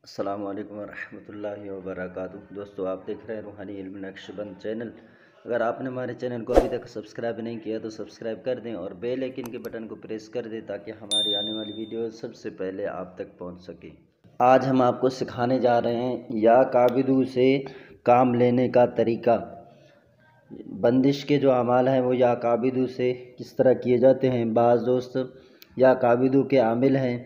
अस्सलाम वालेकुम रहमतुल्लाहि व बरकातुहू। दोस्तों, आप देख रहे हैं रूहानी इल्म नक्शबंद चैनल। अगर आपने हमारे चैनल को अभी तक सब्सक्राइब नहीं किया तो सब्सक्राइब कर दें और बेल आइकन के बटन को प्रेस कर दें ताकि हमारी आने वाली वीडियो सबसे पहले आप तक पहुंच सके। आज हम आपको सिखाने जा रहे हैं या काबिदू से काम लेने का तरीका। बंदिश के जो अमाल हैं वो या काबिदू से किस तरह किए जाते हैं। बाज़ दोस्त या काबिदू के आमिल हैं।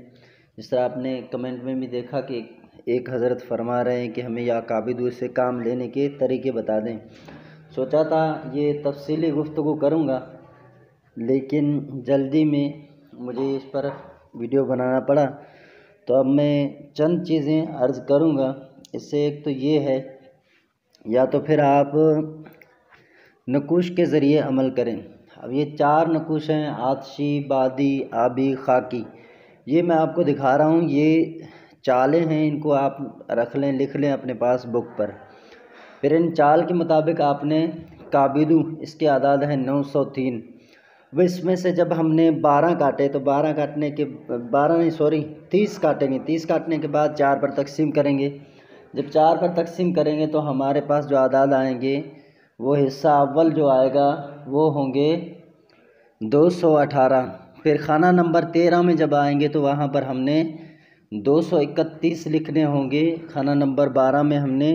जिस तरह आपने कमेंट में भी देखा कि एक हज़रत फरमा रहे हैं कि हमें या काबिदू से काम लेने के तरीके बता दें। सोचा था ये तफसीली गुफ्तगू करूँगा, लेकिन जल्दी में मुझे इस पर वीडियो बनाना पड़ा, तो अब मैं चंद चीज़ें अर्ज़ करूँगा। इससे एक तो ये है, या तो फिर आप नकूश के ज़रिए अमल करें। अब ये 4 नकूश हैं, आतशी, बादी, आबी, खाकी। ये मैं आपको दिखा रहा हूँ, ये चालें हैं, इनको आप रख लें, लिख लें अपने पास बुक पर। फिर इन चाल के मुताबिक आपने काबिदू, इसके आदाद हैं 903। अब इसमें से जब हमने 12 काटे तो 12 काटने के 30 काटेंगे। 30 काटने के बाद 4 पर तकसीम करेंगे। जब 4 पर तकसीम करेंगे तो हमारे पास जो आदाद आएंगे वो हिस्सा अव्वल जो आएगा वो होंगे 218। फिर खाना नंबर 13 में जब आएंगे तो वहाँ पर हमने 231 लिखने होंगे। खाना नंबर 12 में हमने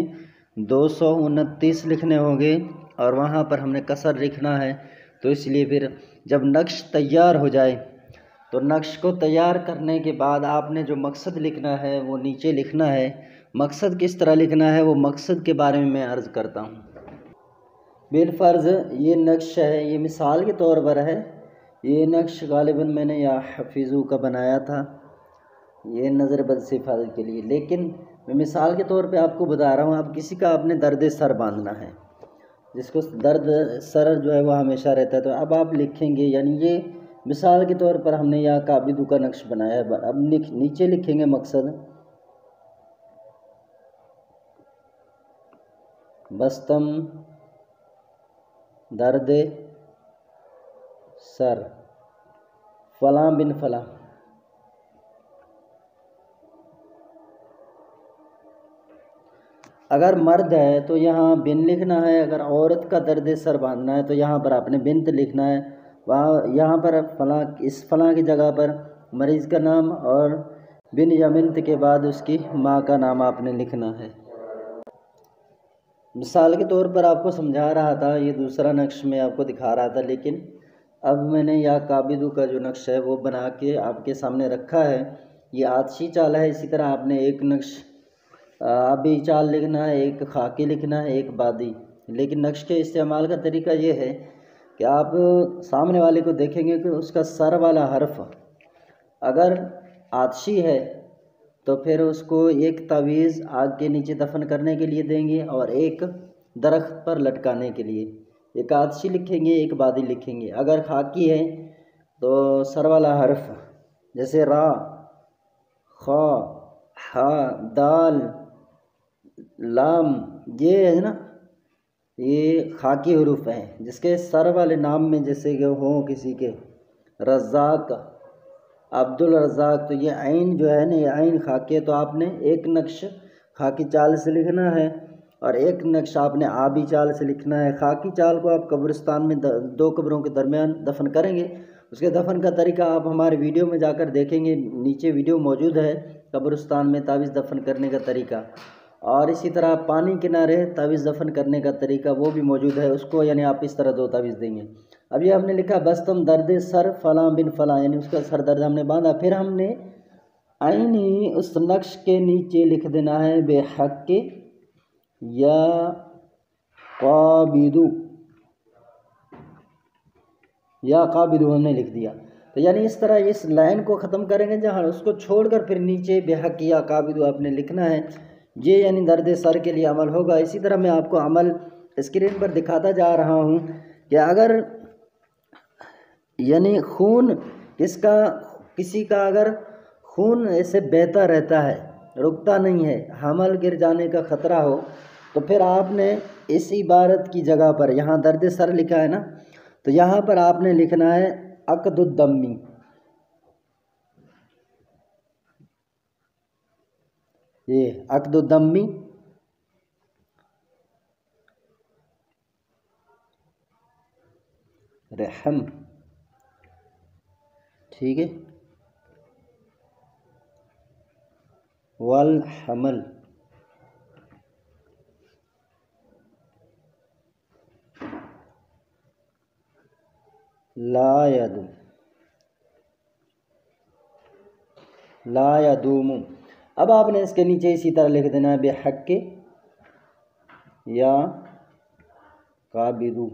229 लिखने होंगे और वहाँ पर हमने कसर लिखना है। तो इसलिए फिर जब नक्श तैयार हो जाए तो नक्श को तैयार करने के बाद आपने जो मकसद लिखना है वो नीचे लिखना है। मकसद किस तरह लिखना है वो मकसद के बारे में मैं अर्ज़ करता हूँ। बिलफ़र्ज़ ये नक्श है, ये मिसाल के तौर पर है। ये नक्श गालिबन मैंने या हफीज़ू का बनाया था, ये नज़र बद से हिफाजत के लिए, लेकिन मैं मिसाल के तौर पे आपको बता रहा हूँ। अब किसी का आपने दर्द सर बांधना है, जिसको दर्द सर जो है वो हमेशा रहता है, तो अब आप लिखेंगे, यानी ये मिसाल के तौर पर हमने या काबिदू का नक्श बनाया है। अब नीचे लिखेंगे मकसद, बस्तम दर्द सर फ़लाँ बिन फ़लाँ। अगर मर्द है तो यहाँ बिन लिखना है, अगर औरत का दर्द सर बांधना है तो यहाँ पर आपने बिन्त लिखना है। वहाँ यहाँ पर फ़लाँ, इस फ़लाँ की जगह पर मरीज़ का नाम और बिन या बिन्त के बाद उसकी माँ का नाम आपने लिखना है। मिसाल के तौर पर आपको समझा रहा था, ये दूसरा नक्श मैं आपको दिखा रहा था, लेकिन अब मैंने या काबिदू का जो नक्श है वो बना के आपके सामने रखा है। ये आतशी चाल है। इसी तरह आपने एक नक्श आबी चाल लिखना है, एक खाकी लिखना है, एक बादी। लेकिन नक्श के इस्तेमाल का तरीका ये है कि आप सामने वाले को देखेंगे कि उसका सर वाला हर्फ अगर आतशी है तो फिर उसको एक तावीज़ आग के नीचे दफन करने के लिए देंगे और एक दरख्त पर लटकाने के लिए। एक आतशी लिखेंगे, एक बादी लिखेंगे। अगर खाकी है तो सर वाला हर्फ जैसे रा, खा, हा, दाल, लाम, ये है ना, ये खाकी हरूफ हैं जिसके सर वाले नाम में जैसे कि हों किसी के रज़ाक, अब्दुल रज़ाक, तो ये आइन जो है ना, ये आइन खाकी है। तो आपने एक नक्श खाकी चाल से लिखना है और एक नक्श आपने आबी चाल से लिखना है। खाकी चाल को आप कब्रिस्तान में 2 कब्रों के दरमियान दफन करेंगे। उसके दफन का तरीका आप हमारे वीडियो में जाकर देखेंगे, नीचे वीडियो मौजूद है कब्रिस्तान में तावीज़ दफन करने का तरीका। और इसी तरह पानी किनारे तावीज़ दफन करने का तरीका वो भी मौजूद है। उसको यानी आप इस तरह 2 तावीज़ देंगे। अब ये हमने लिखा बस्तम दर्द सर फ़लाँ बिन फ़लाँ, यानी उसका सर दर्द हमने बांधा। फिर हमने आईनी उस नक्श के नीचे लिख देना है बेहक के या काबिदू, या काबिदू हमने लिख दिया। तो यानी इस तरह इस लाइन को ख़त्म करेंगे जहाँ उसको छोड़कर फिर नीचे बेहक या काबिदू आपने लिखना है। ये यानी दर्द सर के लिए अमल होगा। इसी तरह मैं आपको अमल स्क्रीन पर दिखाता जा रहा हूँ कि अगर यानी खून किसी का अगर खून ऐसे बहता रहता है, रुकता नहीं है, हमल गिर जाने का ख़तरा हो, तो फिर आपने इस इबारत की जगह पर, यहाँ दर्द सर लिखा है ना, तो यहाँ पर आपने लिखना है अक़दुद्दम्मी। ये अक़दुद्दम्मी, रहम, ठीक है, वल हमल, ला यदूम, ला यदूम। अब आपने इसके नीचे इसी तरह लिख देना है बेहक के या काबिदू।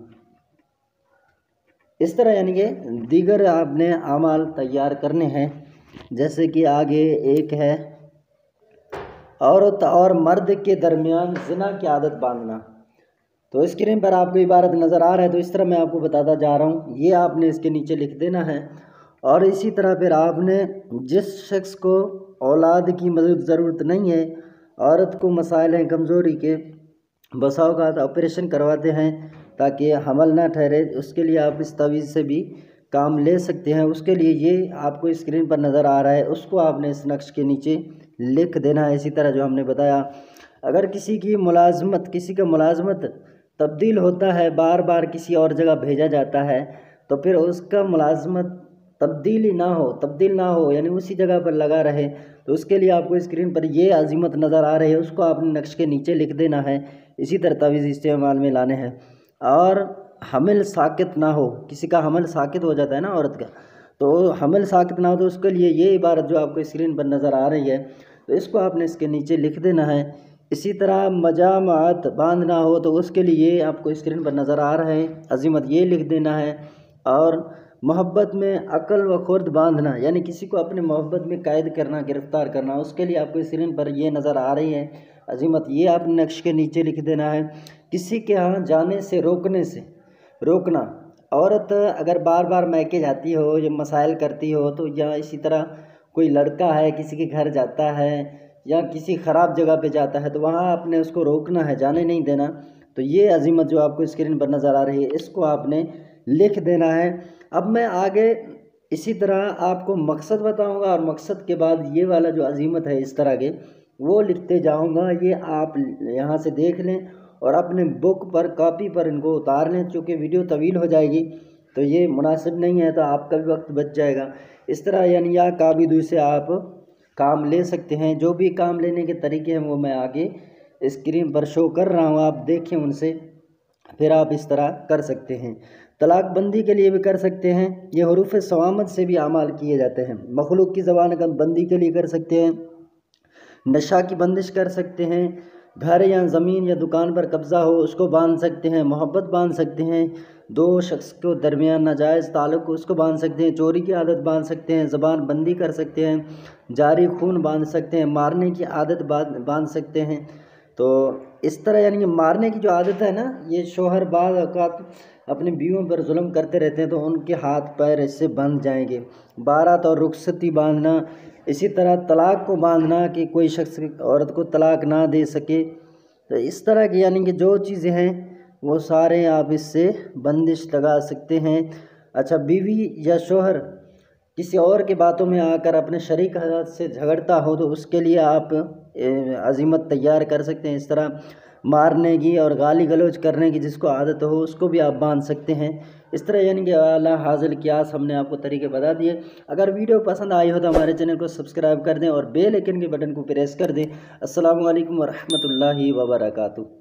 इस तरह यानी कि दीगर आपने अमाल तैयार करने हैं। जैसे कि आगे एक है औरत और मर्द के दरमियान ज़िना की आदत बांधना। तो स्क्रीन पर आपको इबारत नज़र आ रहा है, तो इस तरह मैं आपको बताता जा रहा हूँ। ये आपने इसके नीचे लिख देना है। और इसी तरह फिर आपने जिस शख्स को औलाद की मदद ज़रूरत नहीं है, औरत को मसाइल हैं कमज़ोरी के, बसा औक़ात ऑपरेशन करवाते हैं ताकि हमल ना ठहरे, उसके लिए आप इस तवीज़ से भी काम ले सकते हैं। उसके लिए ये आपको स्क्रीन पर नज़र आ रहा है, उसको आपने इस नक्श के नीचे लिख देना है। इसी तरह जो हमने बताया, अगर किसी का मुलाजमत तब्दील होता है, बार बार किसी और जगह भेजा जाता है, तो फिर उसका मुलाजमत तब्दील ना हो यानी उसी जगह पर लगा रहे, तो उसके लिए आपको स्क्रीन पर ये अजीमत नज़र आ रही है, उसको आपने नक्श के नीचे लिख देना है। इसी तरह तवीज़ इस्तेमाल में लाने हैं। और हमल साकित ना हो, किसी का हमल साकित हो जाता है ना औरत का, तो हमल साकित ना हो तो उसके लिए ये इबारत जो आपको स्क्रीन पर नज़र आ रही है, तो इसको आपने इसके नीचे लिख देना है। इसी तरह मजामात बांधना हो तो उसके लिए आपको स्क्रीन पर नज़र आ रहा है, अजीमत ये लिख देना है। और मोहब्बत में अकल व खुर्द बांधना, यानी किसी को अपने मोहब्बत में कैद करना, गिरफ़्तार करना, उसके लिए आपको स्क्रीन पर ये नज़र आ रही है अजीमत, ये आपने नक्श के नीचे लिख देना है। किसी के यहाँ जाने से रोकना, औरत अगर बार बार मैके जाती हो या मसाइल करती हो, तो या इसी तरह कोई लड़का है किसी के घर जाता है या किसी ख़राब जगह पे जाता है, तो वहाँ आपने उसको रोकना है, जाने नहीं देना। तो ये अजीमत जो आपको स्क्रीन पर नज़र आ रही है, इसको आपने लिख देना है। अब मैं आगे इसी तरह आपको मकसद बताऊंगा और मकसद के बाद ये वाला जो अजीमत है इस तरह के वो लिखते जाऊंगा। ये आप यहाँ से देख लें और अपने बुक पर, कॉपी पर इनको उतार लें। चूँकि वीडियो तवील हो जाएगी तो ये मुनासिब नहीं है, तो आपका भी वक्त बच जाएगा। इस तरह यानी या काबिदू से आप काम ले सकते हैं। जो भी काम लेने के तरीके हैं वो मैं आगे स्क्रीन पर शो कर रहा हूँ, आप देखें उनसे, फिर आप इस तरह कर सकते हैं। तलाक बंदी के लिए भी कर सकते हैं। ये हरूफ सवामत से भी अमाल किए जाते हैं। मखलूक की ज़बान बंदी के लिए कर सकते हैं। नशा की बंदिश कर सकते हैं। घर या ज़मीन या दुकान पर कब्ज़ा हो उसको बांध सकते हैं। मोहब्बत बांध सकते हैं। दो शख्स को दरमियान नाजायज़ ताल्लुक़ को उसको बांध सकते हैं। चोरी की आदत बांध सकते हैं। ज़बान बंदी कर सकते हैं। जारी खून बांध सकते हैं। मारने की आदत बांध सकते हैं। तो इस तरह यानी कि मारने की जो आदत है ना, ये शोहर बाद औक़ात अपनी बीवियों पर जुल्म करते रहते हैं, तो उनके हाथ पैर इससे बंध जाएंगे। बारात और रुखसती बांधना, इसी तरह तलाक़ को बांधना कि कोई शख्स औरत को तलाक़ ना दे सके। तो इस तरह की यानी कि जो चीज़ें हैं वो सारे आप इससे बंदिश लगा सकते हैं। अच्छा, बीवी या शोहर किसी और के बातों में आकर अपने शरीक हज़रात से झगड़ता हो, तो उसके लिए आप अज़ीमत तैयार कर सकते हैं। इस तरह मारने की और गाली गलौज करने की जिसको आदत हो उसको भी आप बांध सकते हैं। इस तरह यानी कि आला हाज़िल क़ियास हमने आपको तरीके बता दिए। अगर वीडियो पसंद आई हो तो हमारे चैनल को सब्सक्राइब कर दें और बेल आइकन के बटन को प्रेस कर दें। अस्सलामु अलैकुम व रहमतुल्लाहि व बरकातुहू।